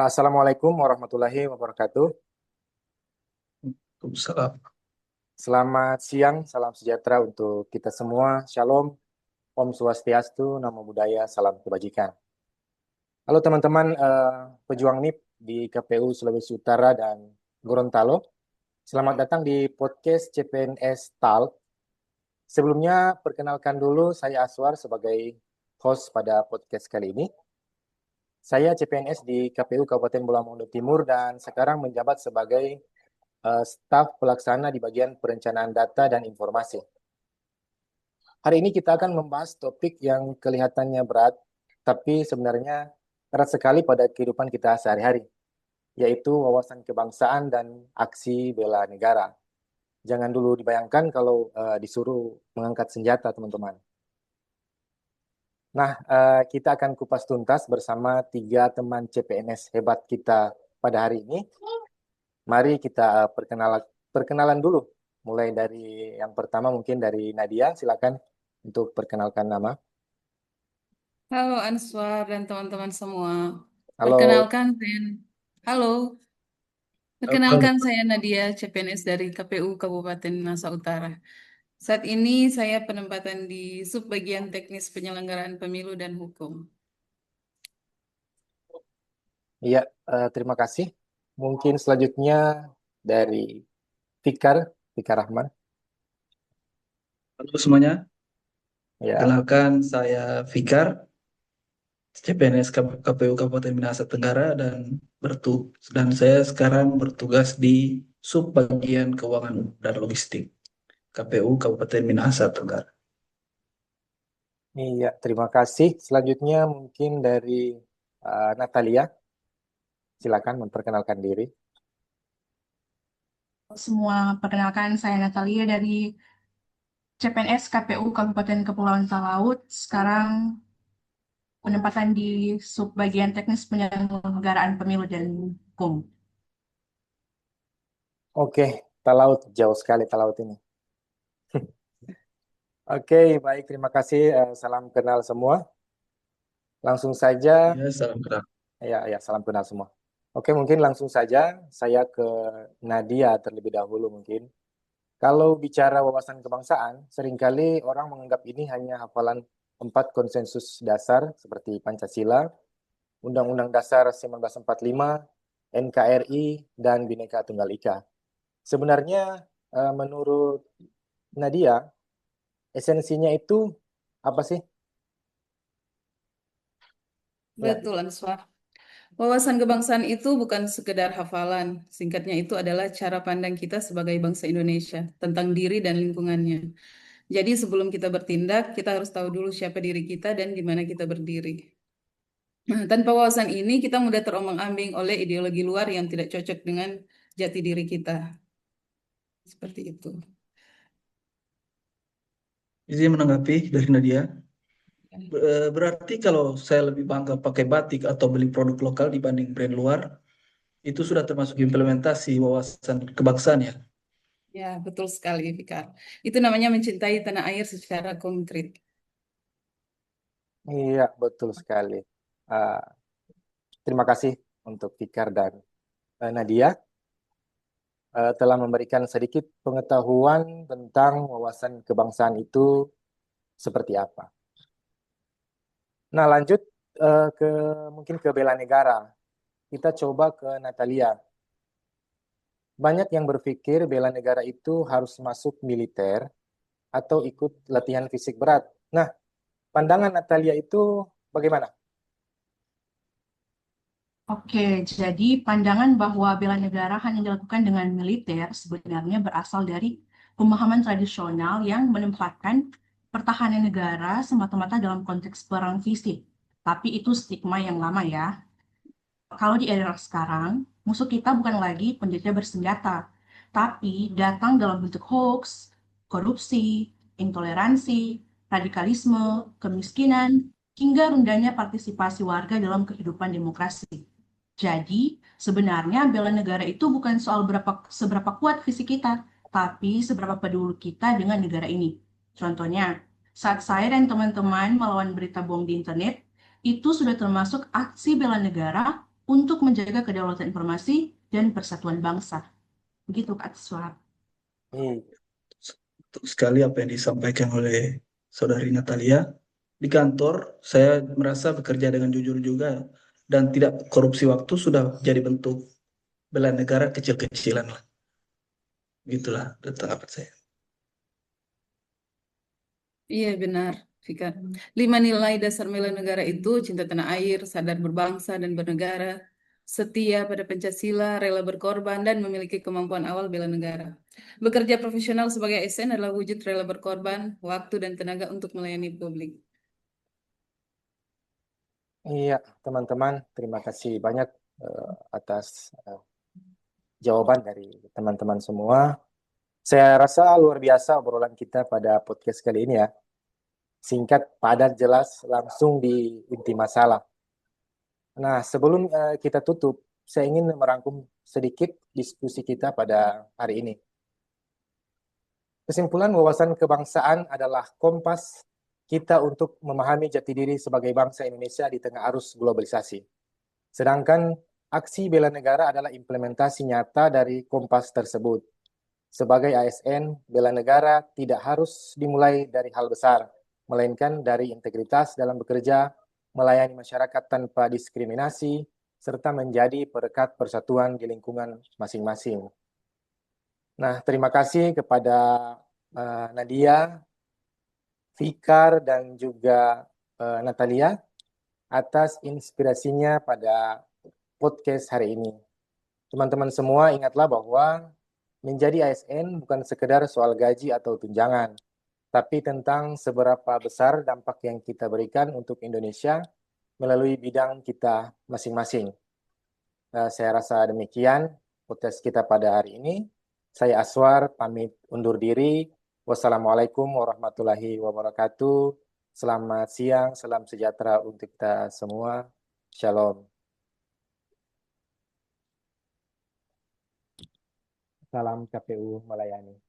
Assalamualaikum warahmatullahi wabarakatuh. Salam. Selamat siang, salam sejahtera untuk kita semua. Shalom, Om Swastiastu, Namo Buddhaya, salam kebajikan. Halo teman-teman pejuang MIP di KPU Sulawesi Utara dan Gorontalo. Selamat datang di podcast CPNS Talk. Sebelumnya, perkenalkan dulu saya Aswar sebagai host pada podcast kali ini. Saya CPNS di KPU Kabupaten Bola Mongondo Timur dan sekarang menjabat sebagai staf pelaksana di bagian perencanaan data dan informasi. Hari ini kita akan membahas topik yang kelihatannya berat, tapi sebenarnya erat sekali pada kehidupan kita sehari-hari, yaitu wawasan kebangsaan dan aksi bela negara. Jangan dulu dibayangkan kalau disuruh mengangkat senjata, teman-teman. Nah, kita akan kupas tuntas bersama 3 teman CPNS hebat kita pada hari ini. Mari kita perkenalan dulu. Mulai dari yang pertama mungkin dari Nadia, silakan untuk perkenalkan nama. Halo Answar dan teman-teman semua. Halo, Perkenalkan saya, halo. Halo. Perkenalkan saya Nadia, CPNS dari KPU Kabupaten Minahasa Utara. Saat ini saya penempatan di Subbagian Teknis Penyelenggaraan Pemilu dan Hukum. iya, terima kasih. Mungkin selanjutnya dari Fikar, Fikar Rahman. Halo semuanya, Ya, kenalkan saya Fikar, CPNS KPU Kabupaten Minahasa Tenggara dan saya sekarang bertugas di Subbagian Keuangan dan Logistik KPU Kabupaten Minahasa Tenggara. iya, terima kasih. Selanjutnya mungkin dari Natalia, silakan memperkenalkan diri. Semua, perkenalkan saya Natalia dari CPNS KPU Kabupaten Kepulauan Talaut. Sekarang penempatan di Subbagian Teknis Penyelenggaraan Pemilu dan Hukum. Oke, Talaut, jauh sekali Talaut ini. Oke, baik, terima kasih. Salam kenal semua. Langsung saja. Ya, salam kenal. Ya, salam kenal semua. Oke, mungkin langsung saja saya ke Nadia terlebih dahulu mungkin. Kalau bicara wawasan kebangsaan, seringkali orang menganggap ini hanya hafalan 4 konsensus dasar seperti Pancasila, Undang-Undang Dasar 1945, NKRI, dan Bhinneka Tunggal Ika. Sebenarnya menurut Nadia, esensinya itu apa sih? Ya, Betul Answar. Wawasan kebangsaan itu bukan sekedar hafalan. Singkatnya itu adalah cara pandang kita sebagai bangsa Indonesia tentang diri dan lingkungannya. Jadi sebelum kita bertindak, kita harus tahu dulu siapa diri kita dan di mana kita berdiri. Nah, tanpa wawasan ini, kita mudah terombang-ambing oleh ideologi luar yang tidak cocok dengan jati diri kita. Seperti itu. Izin menanggapi dari Nadia. Berarti kalau saya lebih bangga pakai batik atau beli produk lokal dibanding brand luar, itu sudah termasuk implementasi wawasan kebangsaan ya. Ya, betul sekali, Fikar. Itu namanya mencintai tanah air secara konkret. iya, betul sekali. Uh, Terima kasih untuk Fikar dan Nadia telah memberikan sedikit pengetahuan tentang wawasan kebangsaan itu seperti apa. Nah, lanjut ke mungkin ke bela negara. Kita coba ke Natalia. Banyak yang berpikir bela negara itu harus masuk militer atau ikut latihan fisik berat. Nah, pandangan Natalia itu bagaimana? Oke, jadi pandangan bahwa bela negara hanya dilakukan dengan militer sebenarnya berasal dari pemahaman tradisional yang menempatkan pertahanan negara semata-mata dalam konteks perang fisik. Tapi itu stigma yang lama ya. Kalau di era sekarang, musuh kita bukan lagi penjajah bersenjata, tapi datang dalam bentuk hoax, korupsi, intoleransi, radikalisme, kemiskinan, hingga rendahnya partisipasi warga dalam kehidupan demokrasi. Jadi, sebenarnya bela negara itu bukan soal seberapa kuat fisik kita, tapi seberapa peduli kita dengan negara ini. Contohnya, saat saya dan teman-teman melawan berita bohong di internet, itu sudah termasuk aksi bela negara untuk menjaga kedaulatan informasi dan persatuan bangsa. Begitu Kak Suhab. Iya. Betul sekali apa yang disampaikan oleh Saudari Natalia. Di kantor, saya merasa bekerja dengan jujur juga dan tidak korupsi waktu sudah jadi bentuk bela negara kecil-kecilan lah. Gitulah tanggapan saya. Iya benar, Fikar. 5 nilai dasar bela negara itu cinta tanah air, sadar berbangsa dan bernegara, setia pada Pancasila, rela berkorban, dan memiliki kemampuan awal bela negara. Bekerja profesional sebagai ASN adalah wujud rela berkorban, waktu dan tenaga untuk melayani publik. Iya, teman-teman, terima kasih banyak atas jawaban dari teman-teman semua. Saya rasa luar biasa obrolan kita pada podcast kali ini ya. Singkat, padat, jelas, langsung di inti masalah. Nah, sebelum kita tutup, saya ingin merangkum sedikit diskusi kita pada hari ini. Kesimpulan wawasan kebangsaan adalah kompas kita untuk memahami jati diri sebagai bangsa Indonesia di tengah arus globalisasi. Sedangkan aksi bela negara adalah implementasi nyata dari kompas tersebut. Sebagai ASN, bela negara tidak harus dimulai dari hal besar, melainkan dari integritas dalam bekerja, melayani masyarakat tanpa diskriminasi, serta menjadi perekat persatuan di lingkungan masing-masing. Nah, terima kasih kepada Nadia, Fikar, dan juga Natalia atas inspirasinya pada podcast hari ini. Teman-teman semua ingatlah bahwa menjadi ASN bukan sekedar soal gaji atau tunjangan, tapi tentang seberapa besar dampak yang kita berikan untuk Indonesia melalui bidang kita masing-masing. Saya rasa demikian podcast kita pada hari ini. Saya Aswar, pamit undur diri. Wassalamualaikum warahmatullahi wabarakatuh. Selamat siang, salam sejahtera untuk kita semua. Shalom. Salam KPU melayani.